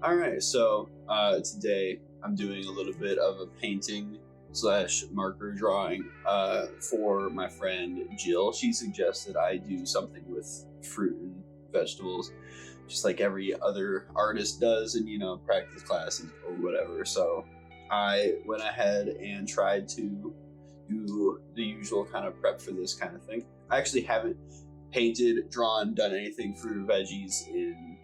All right, so today I'm doing a little bit of a painting / marker drawing for my friend Jill. She suggested I do something with fruit and vegetables, just like every other artist does in, practice classes or whatever. So I went ahead and tried to do the usual kind of prep for this kind of thing. I actually haven't painted, drawn, done anything fruit or veggies in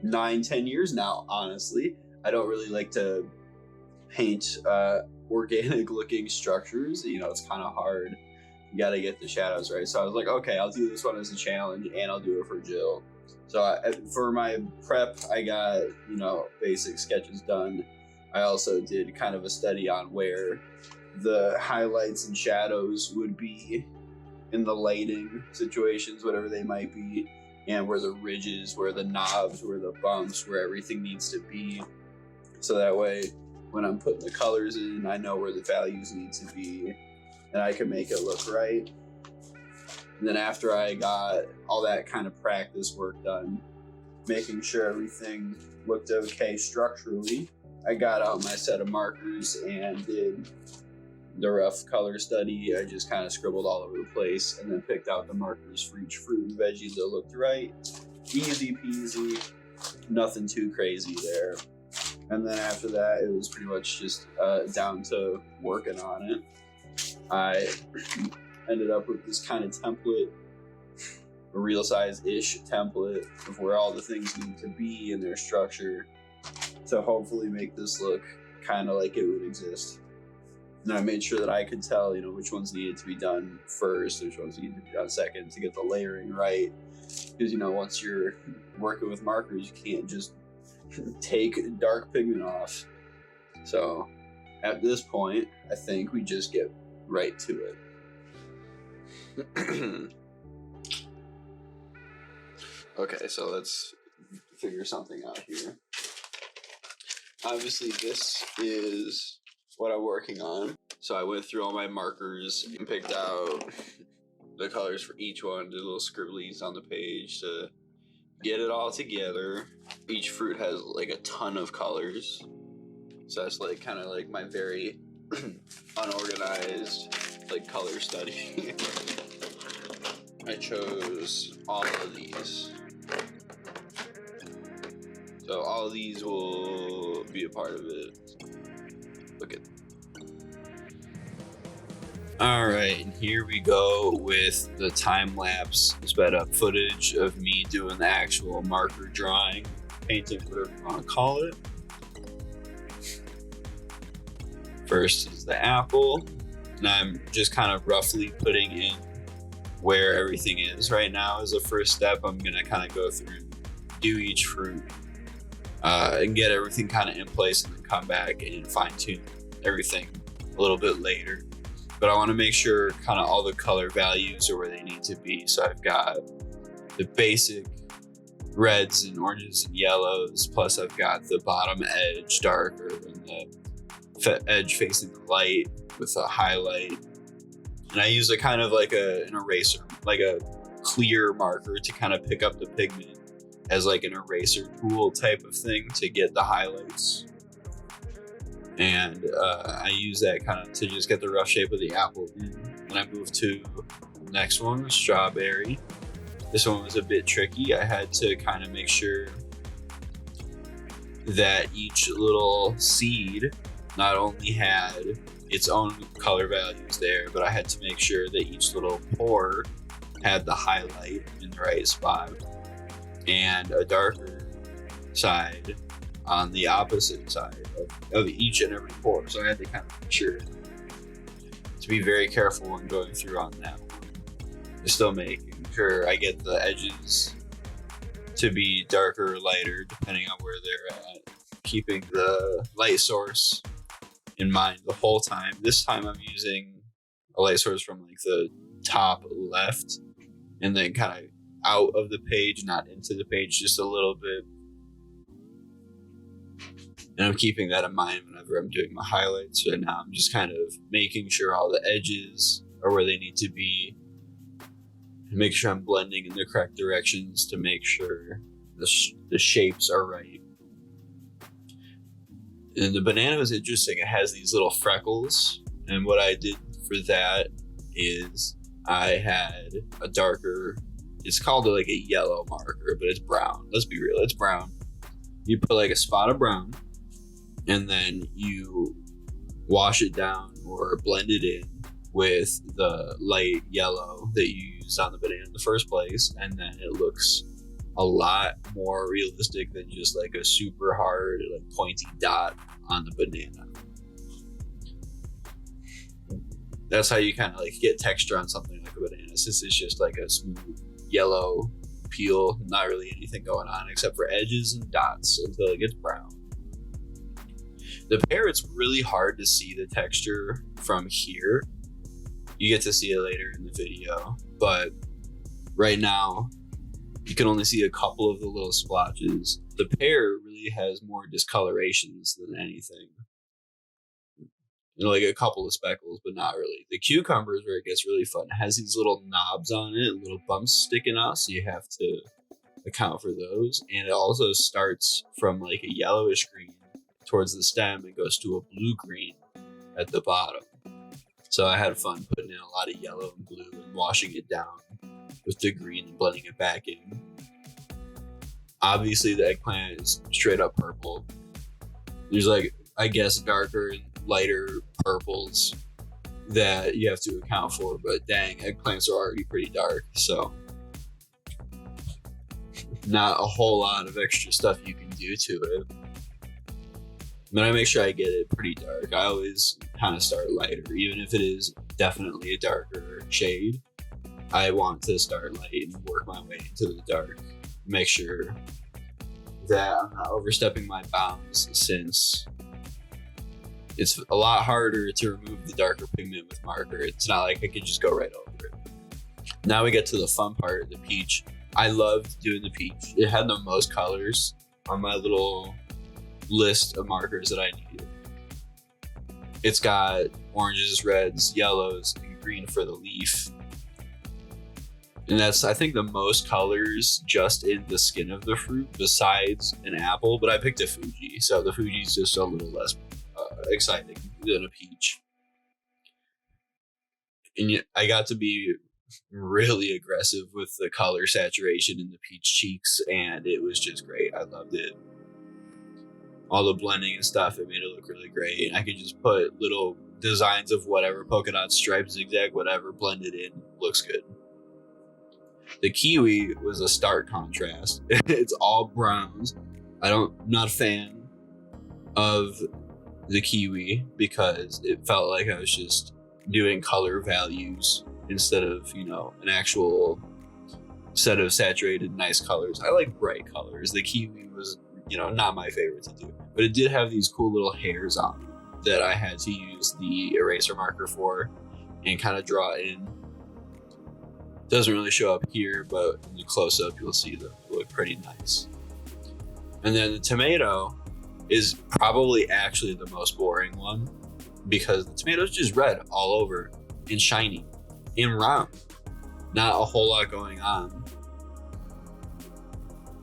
9-10 years now. Honestly, I don't really like to paint organic looking structures. It's kind of hard. You got to get the shadows right. So I was like, okay, I'll do this one as a challenge, and I'll do it for Jill. So for my prep, I got basic sketches done. I also did kind of a study on where the highlights and shadows would be in the lighting situations, whatever they might be, and where the ridges, where the knobs, where the bumps, where everything needs to be. So that way, when I'm putting the colors in, I know where the values need to be, and I can make it look right. And then after I got all that kind of practice work done, making sure everything looked okay structurally, I got out my set of markers and did the rough color study. I just kind of scribbled all over the place and then picked out the markers for each fruit and veggie that looked right. Easy peasy, nothing too crazy there. And then after that, it was pretty much just down to working on it. I ended up with this kind of template, a real size-ish template of where all the things need to be in their structure to hopefully make this look kind of like it would exist. And I made sure that I could tell, which ones needed to be done first, which ones needed to be done second to get the layering right. Because, once you're working with markers, you can't just take dark pigment off. So at this point, I think we just get right to it. Okay, so let's figure something out here. Obviously, this is what I'm working on. So I went through all my markers and picked out the colors for each one, did little scribblies on the page to get it all together. Each fruit has like a ton of colors. So that's like kind of like my very unorganized color study. I chose all of these. So all of these will be a part of it. Look at. All right, here we go with the time-lapse sped up footage of me doing the actual marker drawing, painting, whatever you want to call it. First is the apple, and I'm just kind of roughly putting in where everything is right now. As a first step, I'm gonna kind of go through and do each fruit and get everything kind of in place, and then come back and fine-tune everything a little bit later. But I want to make sure kind of all the color values are where they need to be. So I've got the basic reds and oranges and yellows, plus I've got the bottom edge darker and the edge facing the light with a highlight. And I use a kind of like an eraser, like a clear marker to kind of pick up the pigment as like an eraser tool type of thing to get the highlights. And I use that kind of to just get the rough shape of the apple in. Then I move to the next one, strawberry. This one was a bit tricky. I had to kind of make sure that each little seed not only had its own color values there, but I had to make sure that each little pore had the highlight in the right spot and a darker side on the opposite side of each and every pore. So I had to kind of make sure to be very careful when going through on that one. Still making sure I get the edges to be darker or lighter depending on where they're at. Keeping the light source in mind the whole time. This time I'm using a light source from like the top left and then kind of out of the page, not into the page, just a little bit. And I'm keeping that in mind whenever I'm doing my highlights. So now I'm just kind of making sure all the edges are where they need to be. And make sure I'm blending in the correct directions to make sure the shapes are right. And the banana was interesting. It has these little freckles. And what I did for that is I had a darker, it's called like a yellow marker, but it's brown. Let's be real, it's brown. You put like a spot of brown, and then you wash it down or blend it in with the light yellow that you used on the banana in the first place, and then it looks a lot more realistic than just like a super hard, like pointy dot on the banana. That's how you kind of like get texture on something like a banana, since it's just like a smooth yellow peel, not really anything going on except for edges and dots until it gets brown. The pear, it's really hard to see the texture from here. You get to see it later in the video, but right now you can only see a couple of the little splotches. The pear really has more discolorations than anything. You know, like a couple of speckles, but not really. The cucumber is where it gets really fun. It has these little knobs on it, little bumps sticking out, so you have to account for those. And it also starts from like a yellowish green towards the stem and goes to a blue-green at the bottom. So I had fun putting in a lot of yellow and blue and washing it down with the green and blending it back in. Obviously, the eggplant is straight up purple. There's like, I guess, darker and lighter purples that you have to account for, but dang, eggplants are already pretty dark, so not a whole lot of extra stuff you can do to it. But I make sure I get it pretty dark. I always kind of start lighter, even if it is definitely a darker shade. I want to start light and work my way into the dark. Make sure that I'm not overstepping my bounds, since it's a lot harder to remove the darker pigment with marker. It's not like I could just go right over it. Now we get to the fun part, the peach. I loved doing the peach. It had the most colors on my little list of markers that I needed. It's got oranges, reds, yellows, and green for the leaf. And that's, I think, the most colors just in the skin of the fruit besides an apple, but I picked a Fuji, so the Fuji's just a little less exciting than a peach. And yet I got to be really aggressive with the color saturation in the peach cheeks, and it was just great. I loved it. All the blending and stuff, it made it look really great. And I could just put little designs of whatever, polka dot, stripes, zigzag, whatever, blended in. Looks good. The kiwi was a stark contrast. It's all browns. I'm not a fan of the kiwi because it felt like I was just doing color values instead of, you know, an actual set of saturated nice colors. I like bright colors. The kiwi was, you know, not my favorite to do, but it did have these cool little hairs on it that I had to use the eraser marker for and kind of draw in. Doesn't really show up here, but in the close-up you'll see them look pretty nice. And then the tomato is probably actually the most boring one because the tomato's just red all over and shiny and round. Not a whole lot going on.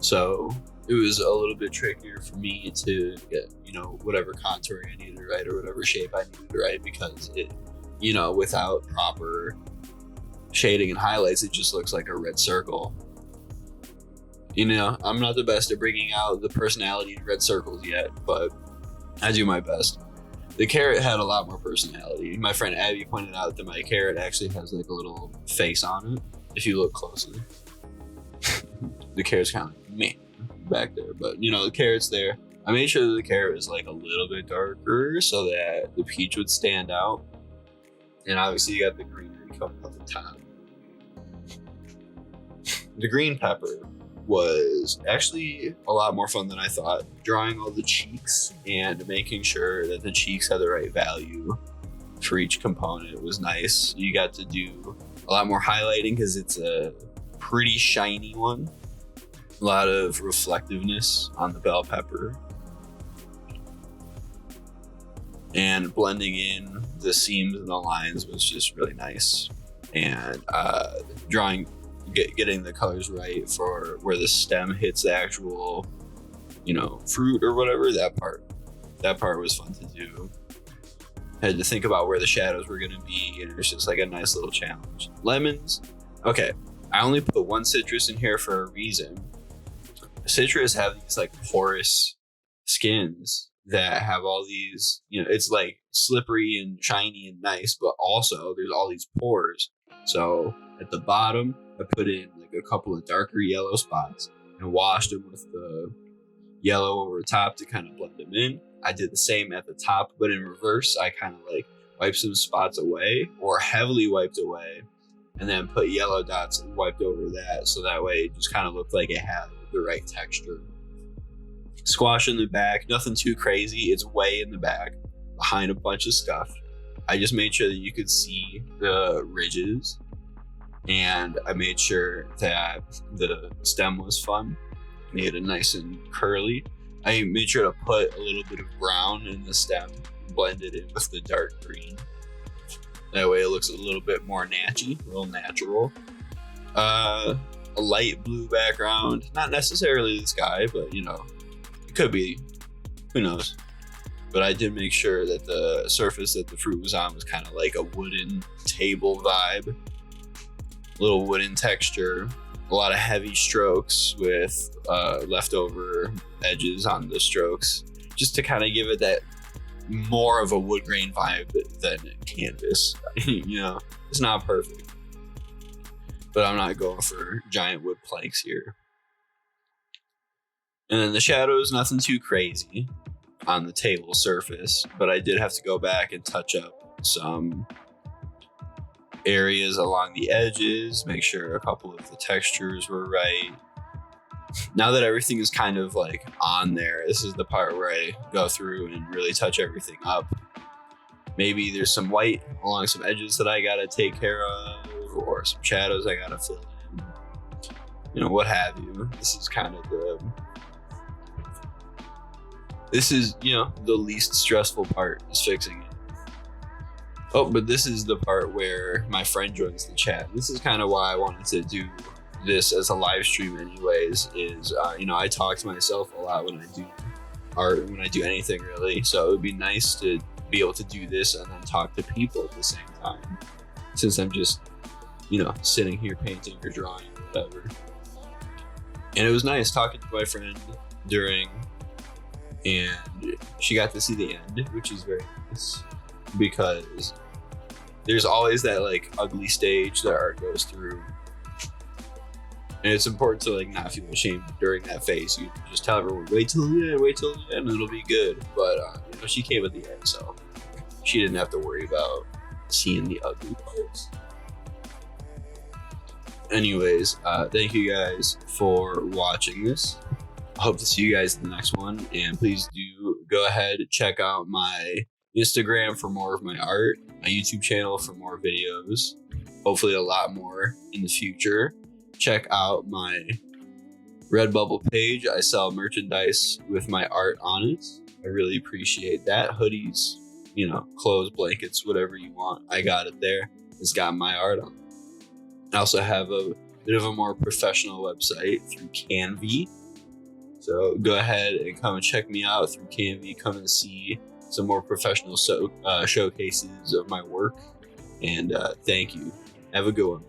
So it was a little bit trickier for me to get, you know, whatever contouring I needed to write or whatever shape I needed to write, because it, you know, without proper shading and highlights, it just looks like a red circle. You know, I'm not the best at bringing out the personality in red circles yet, but I do my best. The carrot had a lot more personality. My friend Abby pointed out that my carrot actually has like a little face on it if you look closely. The carrot's kind of like me back there, but you know, the carrot's there. I made sure that the carrot was like a little bit darker so that the peach would stand out. And obviously you got the greenery coming off the top. The green pepper was actually a lot more fun than I thought. Drawing all the cheeks and making sure that the cheeks had the right value for each component was nice. You got to do a lot more highlighting because it's a pretty shiny one. A lot of reflectiveness on the bell pepper. And blending in the seams and the lines was just really nice. And getting the colors right for where the stem hits the actual, you know, fruit or whatever, that part that part was fun to do. Had to think about where the shadows were going to be, and it was just like a nice little challenge. Lemons. Okay, I only put one citrus in here for a reason. Citrus have these like porous skins that have all these, it's like slippery and shiny and nice, but also there's all these pores. So at the bottom, I put in like a couple of darker yellow spots and washed them with the yellow over top to kind of blend them in. I did the same at the top, but in reverse. I kind of like wiped some spots away, or heavily wiped away, and then put yellow dots and wiped over that, so that way it just kind of looked like it had the right texture. Squash in the back, nothing too crazy. It's way in the back, behind a bunch of stuff. I just made sure that you could see the ridges, and I made sure that the stem was fun. Made it nice and curly. I made sure to put a little bit of brown in the stem, blended it with the dark green. That way it looks a little bit more natchy, a little natural. A light blue background, not necessarily the sky, but it could be, who knows. But I did make sure that the surface that the fruit was on was kind of like a wooden table vibe, little wooden texture. A lot of heavy strokes with leftover edges on the strokes, just to kind of give it that more of a wood grain vibe than canvas. It's not perfect, but I'm not going for giant wood planks here. And then the shadows, nothing too crazy on the table surface, but I did have to go back and touch up some areas along the edges, make sure a couple of the textures were right. Now that everything is kind of like on there, this is the part where I go through and really touch everything up. Maybe there's some white along some edges that I gotta take care of, or some shadows I gotta fill in, what have you. This is kind of the least stressful part, is fixing it. Oh, but this is the part where my friend joins the chat. This is kind of why I wanted to do this as a live stream anyways, is, I talk to myself a lot when I do art, when I do anything really. So it would be nice to be able to do this and then talk to people at the same time, since I'm just, sitting here painting or drawing or whatever. And it was nice talking to my friend during, and she got to see the end, which is very nice. Because there's always that like ugly stage that art goes through, and it's important to like not feel ashamed during that phase. You just tell everyone, wait till the end, and it'll be good. But she came at the end, so she didn't have to worry about seeing the ugly parts. Anyways, thank you guys for watching this. I hope to see you guys in the next one, and please do go ahead and check out my Instagram for more of my art, my YouTube channel for more videos, hopefully a lot more in the future. Check out my Redbubble page. I sell merchandise with my art on it. I really appreciate that. Hoodies, clothes, blankets, whatever you want, I got it there. It's got my art on it. I also have a bit of a more professional website through Canvy. So go ahead and come and check me out through Canvy. Come and see some more professional showcases of my work. And thank you. Have a good one.